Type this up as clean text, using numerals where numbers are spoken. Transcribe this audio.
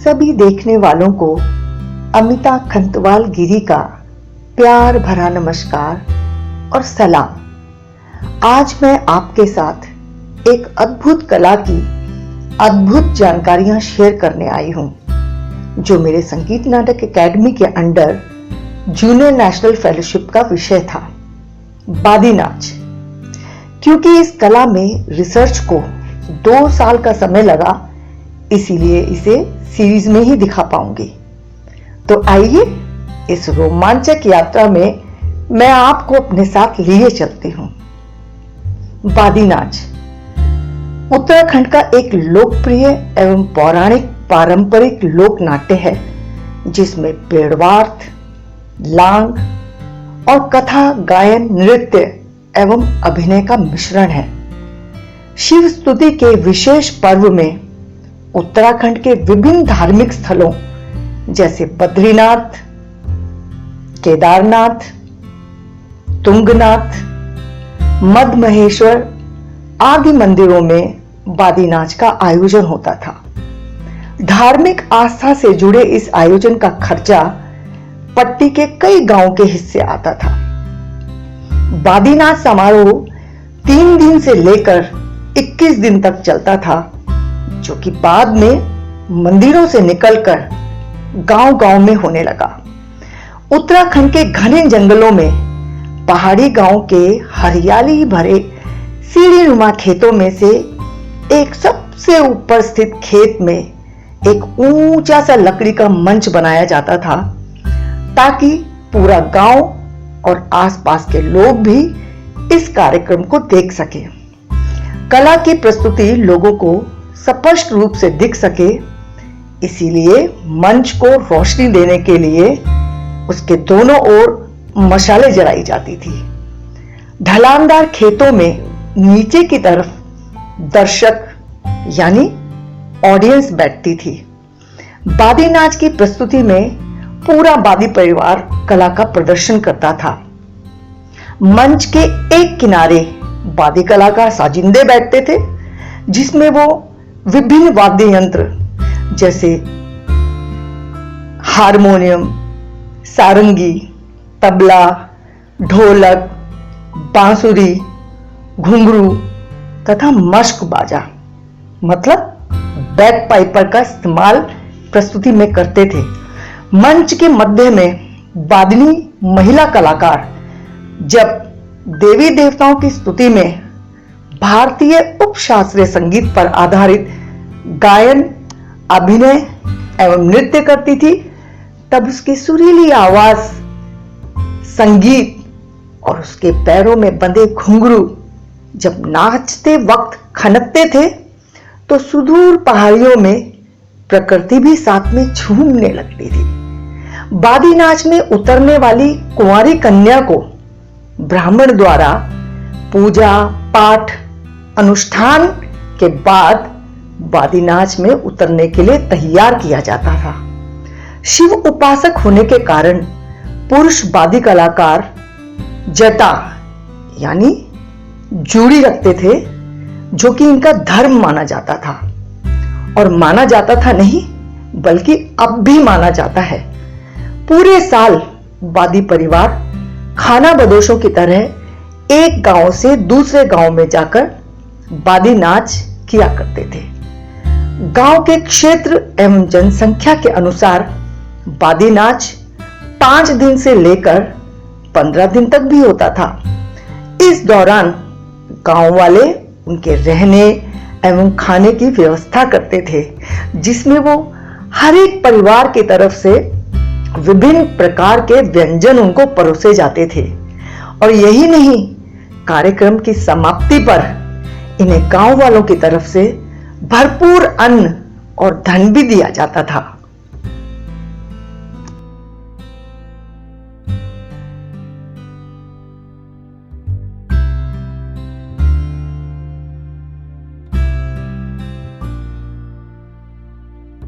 सभी देखने वालों को अमिता खंतवाल गिरी का प्यार भरा नमस्कार और सलाम। आज मैं आपके साथ एक अद्भुत कला की अद्भुत जानकारियां शेयर करने आई हूं, जो मेरे संगीत नाटक एकेडमी के अंडर जूनियर नेशनल फेलोशिप का विषय था, बादी नाच। क्योंकि इस कला में रिसर्च को 2 साल का समय लगा, इसीलिए इसे सीरीज में ही दिखा पाऊंगी। तो आइए इस रोमांचक यात्रा में मैं आपको अपने साथ लिए चलती हूं। बादी नाच उत्तराखंड का एक लोकप्रिय एवं पौराणिक पारंपरिक लोक नाट्य है, जिसमें पेड़वार्थ, लांग और कथा, गायन, नृत्य एवं अभिनय का मिश्रण है। शिव स्तुति के विशेष पर्व में उत्तराखंड के विभिन्न धार्मिक स्थलों जैसे बद्रीनाथ, केदारनाथ, तुंगनाथ, मद महेश्वर आदि मंदिरों में बादी नाच का आयोजन होता था। धार्मिक आस्था से जुड़े इस आयोजन का खर्चा पट्टी के कई गांवों के हिस्से आता था। बादी नाच समारोह 3 दिन से लेकर 21 दिन तक चलता था, जो कि बाद में मंदिरों से निकलकर गांव-गांव में होने लगा। उत्तराखंड के घने जंगलों में पहाड़ी गांव के हरियाली भरे सीढ़ीनुमा खेतों में से एक सबसे ऊपर स्थित खेत में एक ऊंचा सा लकड़ी का मंच बनाया जाता था, ताकि पूरा गांव और आसपास के लोग भी इस कार्यक्रम को देख सके। कला की प्रस्तुति लोगों को स्पष्ट रूप से दिख सके, इसीलिए मंच को रोशनी देने के लिए उसके दोनों ओर मशालें जलाई जाती थी। ढलानदार खेतों में नीचे की तरफ दर्शक यानी ऑडियंस बैठती थी। बादी नाच की प्रस्तुति में पूरा बादी परिवार कला का प्रदर्शन करता था। मंच के एक किनारे बादी कलाकार साजिंदे बैठते थे, जिसमें वो विभिन्न वाद्य यंत्र जैसे हारमोनियम, सारंगी, तबला, ढोलक, बांसुरी, घुंघरू तथा मश्क बाजा मतलब बैक पाइपर का इस्तेमाल प्रस्तुति में करते थे। मंच के मध्य में वादिनी महिला कलाकार जब देवी देवताओं की स्तुति में भारतीय उपशास्त्रीय संगीत पर आधारित गायन, अभिनय एवं नृत्य करती थी, तब उसकी सुरीली आवाज, संगीत और उसके पैरों में बंधे घुंघरू जब नाचते वक्त खनकते थे, तो सुदूर पहाड़ियों में प्रकृति भी साथ में झूमने लगती थी। बादी नाच में उतरने वाली कुंवारी कन्या को ब्राह्मण द्वारा पूजा पाठ अनुष्ठान के बाद बादी नाच में उतरने के लिए तैयार किया जाता था। शिव उपासक होने के कारण पुरुष बादी कलाकार जटा यानी जूड़ी रखते थे, जो कि इनका धर्म माना जाता था। और माना जाता था नहीं, बल्कि अब भी माना जाता है। पूरे साल बादी परिवार खाना बदोशों की तरह एक गांव से दूसरे गांव में जाकर बादी नाच किया करते थे। गांव के क्षेत्र एवं जनसंख्या के अनुसार बादी नाच 5 दिन से लेकर 15 दिन तक भी होता था। इस दौरान गांव वाले उनके रहने एवं खाने की व्यवस्था करते थे, जिसमें वो हर एक परिवार की तरफ से विभिन्न प्रकार के व्यंजन उनको परोसे जाते थे। और यही नहीं, कार्यक्रम की समाप्ति पर इन्हें गांव वालों की तरफ से भरपूर अन्न और धन भी दिया जाता था।